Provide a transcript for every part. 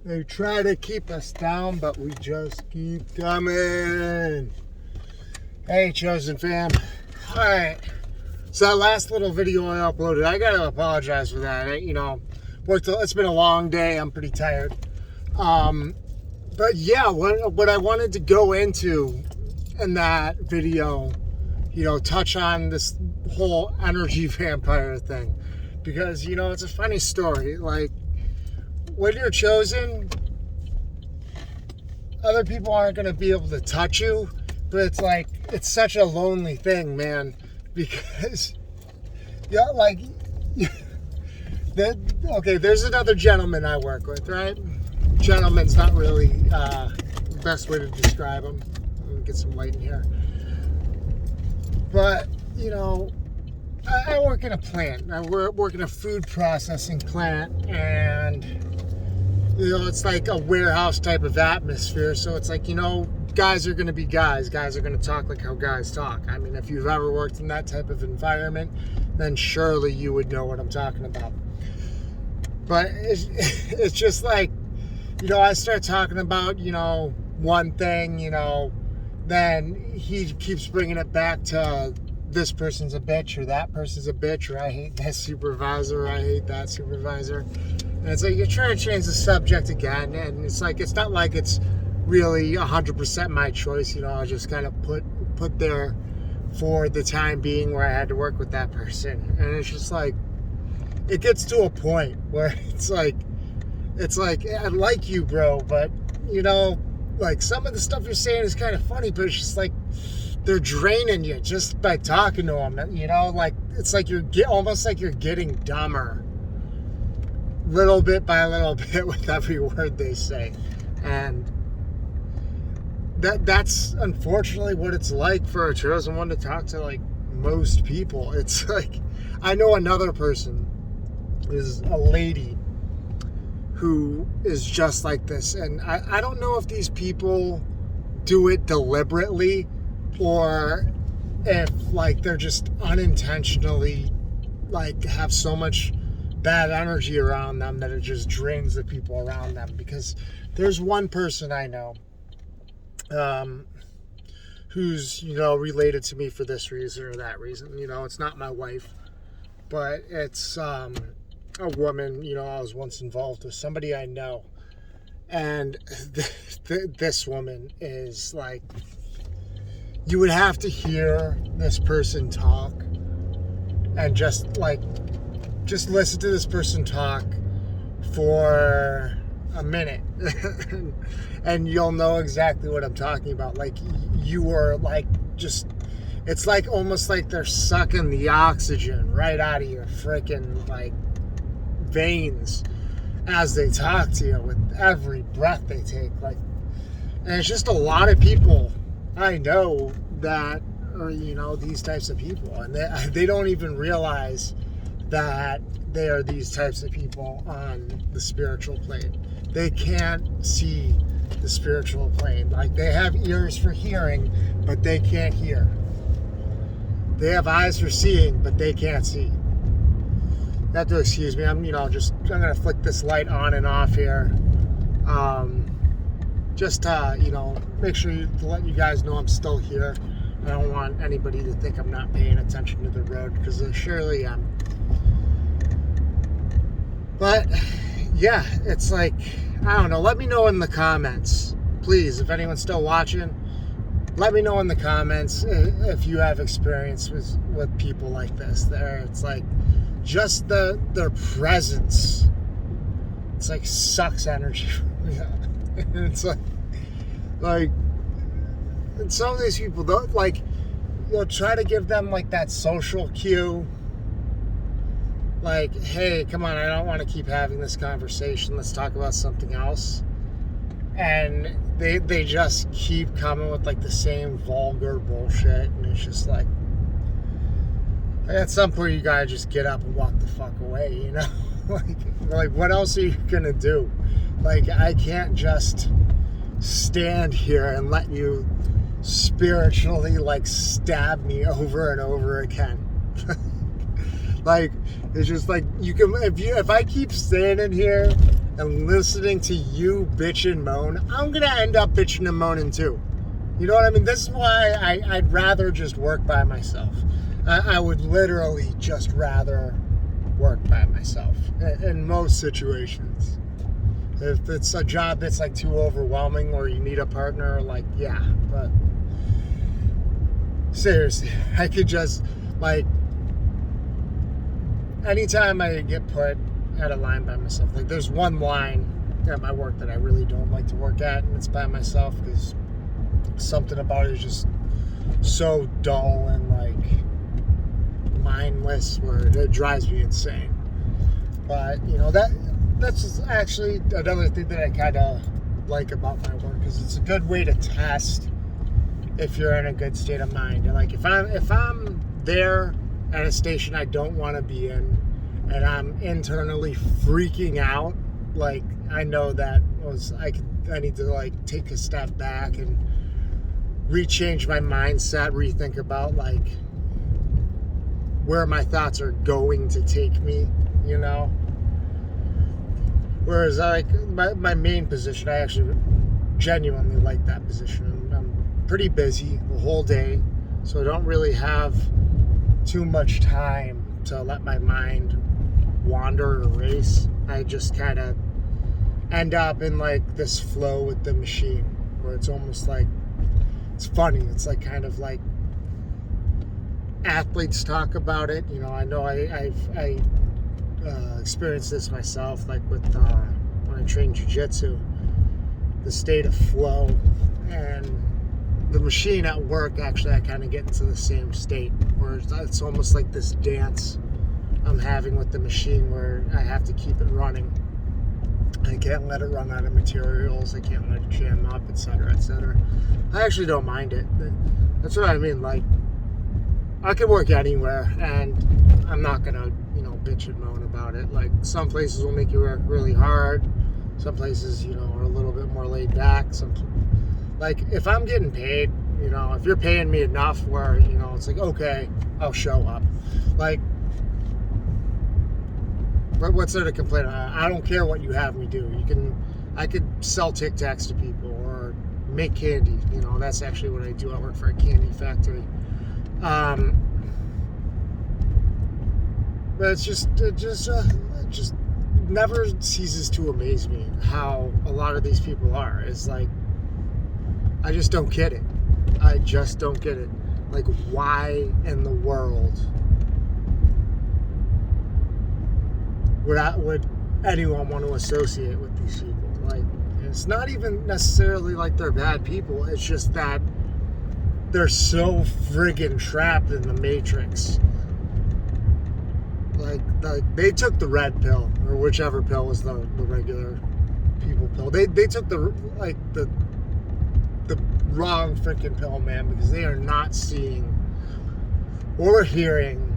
They try to keep us down, but we just keep coming. Hey, Chosen fam. Alright. So that last little video I uploaded, I gotta apologize for that. It's been a long day. I'm pretty tired. But yeah, what I wanted to go into in that video, touch on this whole energy vampire thing. Because, it's a funny story. Like, when you're chosen, other people aren't going to be able to touch you, but it's such a lonely thing, man, because there's another gentleman I work with, right? Gentleman's not really the best way to describe him. Let me get some light in here. But, I work in a plant. I work in a food processing plant, and it's like a warehouse type of atmosphere. So it's like, guys are going to be guys. Guys are going to talk like how guys talk. I mean, if you've ever worked in that type of environment, then surely you would know what I'm talking about. But it's just like, I start talking about, one thing, then he keeps bringing it back to this person's a bitch, or that person's a bitch, or I hate that supervisor, or I hate that supervisor. And it's like you're trying to change the subject again, and it's like it's not like it's really 100% my choice. I just kind of put there for the time being where I had to work with that person, and it's just like it gets to a point where it's like I like you, bro, but like some of the stuff you're saying is kind of funny, but it's just like they're draining you just by talking to them. Like it's like almost like you're getting dumber, little bit by little bit, with every word they say, and that's unfortunately what it's like for a chosen one to talk to like most people. It's like I know another person is a lady who is just like this, and I don't know if these people do it deliberately or if like they're just unintentionally like have so much bad energy around them that it just drains the people around them. Because there's one person I know who's related to me for this reason or that reason. It's not my wife, but it's a woman I was once involved with, somebody I know, and this woman is like, you would have to hear this person talk and just listen to this person talk for a minute and you'll know exactly what I'm talking about. Like, you are like, just, it's like almost like they're sucking the oxygen right out of your freaking like veins as they talk to you with every breath they take. Like, and it's just a lot of people I know that are these types of people, and they don't even realize that they are these types of people on the spiritual plane. They can't see the spiritual plane. Like, they have ears for hearing, but they can't hear. They have eyes for seeing, but they can't see. You have to excuse me. I'm gonna flick this light on and off here. Just to, make sure to let you guys know I'm still here. I don't want anybody to think I'm not paying attention to the road, because I surely am. But yeah, it's like, I don't know. Let me know in the comments, please, if anyone's still watching. Let me know in the comments if you have experience with people like this. It's like just their presence. It's like sucks energy from me. And it's like, and some of these people don't try to give them like that social cue. Like, hey, come on, I don't want to keep having this conversation. Let's talk about something else. And they just keep coming with like the same vulgar bullshit, and it's just like at some point you gotta just get up and walk the fuck away, like what else are you gonna do? Like, I can't just stand here and let you spiritually like stab me over and over again. Like, it's just like, if I keep standing here and listening to you bitch and moan, I'm going to end up bitching and moaning too. You know what I mean? This is why I'd rather just work by myself. I would literally just rather work by myself in most situations. If it's a job that's like too overwhelming or you need a partner, like, yeah, but seriously, I could just, like, anytime I get put at a line by myself, like, there's one line at my work that I really don't like to work at, and it's by myself because something about it is just so dull and, like, mindless where it drives me insane. But, you know, that's actually another thing that I kind of like about my work, because it's a good way to test if you're in a good state of mind. And like if I'm there at a station I don't want to be in and I'm internally freaking out, like I know that I need to like take a step back and rechange my mindset, rethink about like where my thoughts are going to take me, you know. Whereas like my main position, I actually genuinely like that position. I'm pretty busy the whole day, so I don't really have too much time to let my mind wander or race. I just kind of end up in like this flow with the machine where it's almost like, it's funny, it's like kind of like athletes talk about it, you know. I know I experienced this myself, like with when I trained jiu-jitsu, the state of flow, and the machine at work, actually I kind of get into the same state where it's almost like this dance I'm having with the machine where I have to keep it running. I can't let it run out of materials, I can't let it jam up, etc., etc. I actually don't mind it. That's what I mean, like I could work anywhere and I'm not gonna, you know, bitch and moan about it. Like some places will make you work really hard, some places, you know, are a little bit more laid back. Like if I'm getting paid, you know, if you're paying me enough where, you know, it's like, okay, I'll show up. Like, what's there to complain about? I don't care what you have me do. I could sell Tic Tacs to people or make candy. You know, that's actually what I do. I work for a candy factory. But it just never ceases to amaze me how a lot of these people are. It's like, I just don't get it. I just don't get it. Like, why in the world would anyone want to associate with these people? Like, it's not even necessarily like they're bad people. It's just that they're so friggin' trapped in the matrix. Like they took the red pill, or whichever pill was the regular people pill. They took the wrong freaking pill, man, because they are not seeing or hearing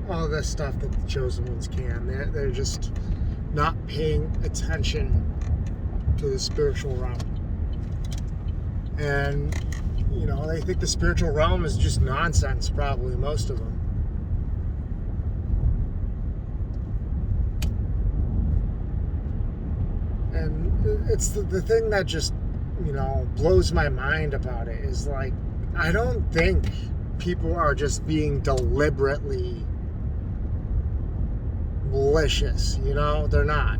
all this stuff that the chosen ones can. They're just not paying attention to the spiritual realm. And, you know, they think the spiritual realm is just nonsense, probably, most of them. And it's the thing that just, you know, blows my mind about it is like, I don't think people are just being deliberately malicious, you know. They're not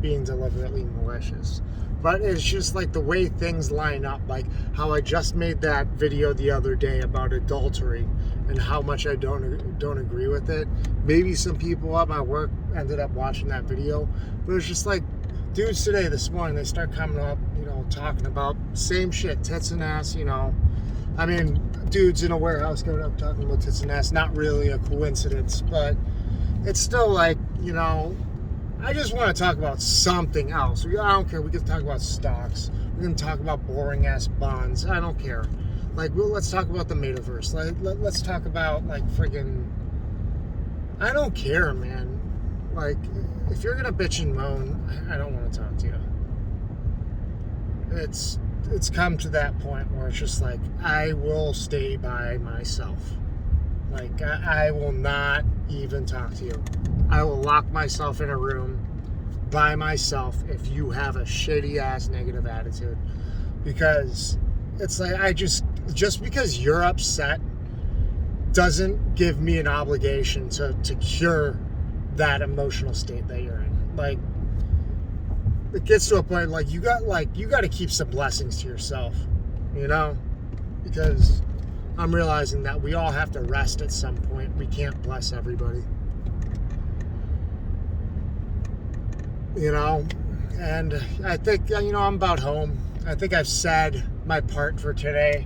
being deliberately malicious, but it's just like the way things line up, like how I just made that video the other day about adultery and how much I don't agree with it. Maybe some people at my work ended up watching that video, but it's just like dudes today, this morning, they start coming up, you know, talking about same shit, tits and ass, you know. I mean, dudes in a warehouse coming up talking about tits and ass, not really a coincidence, but it's still like, you know, I just want to talk about something else. I don't care. We can talk about stocks. We can talk about boring ass bonds. I don't care. Like, well, let's talk about the metaverse. Let's talk about like friggin'. I don't care, man. Like, if you're gonna bitch and moan, I don't want to talk to you. It's come to that point where it's just like, I will stay by myself. Like, I will not even talk to you. I will lock myself in a room by myself if you have a shitty ass negative attitude. Because it's like, just because you're upset doesn't give me an obligation to cure that emotional state that you're in. Like, it gets to a point like you got to keep some blessings to yourself, you know? Because I'm realizing that we all have to rest at some point. We can't bless everybody. You know? And I think, I'm about home. I think I've said my part for today.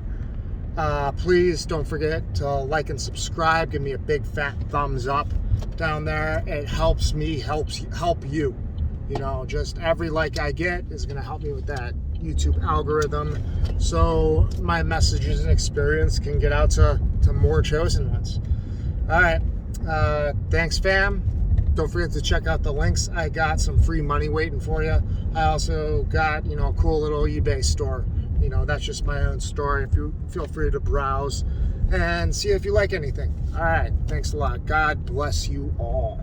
Please don't forget to like and subscribe. Give me a big fat thumbs up down there. It helps me, help you. Just every like I get is going to help me with that YouTube algorithm, so my messages and experience can get out to more chosen ones. All right. Thanks, fam. Don't forget to check out the links. I got some free money waiting for you. I also got, a cool little eBay store. That's just my own story. If you feel free to browse and see if you like anything. All right. Thanks a lot. God bless you all.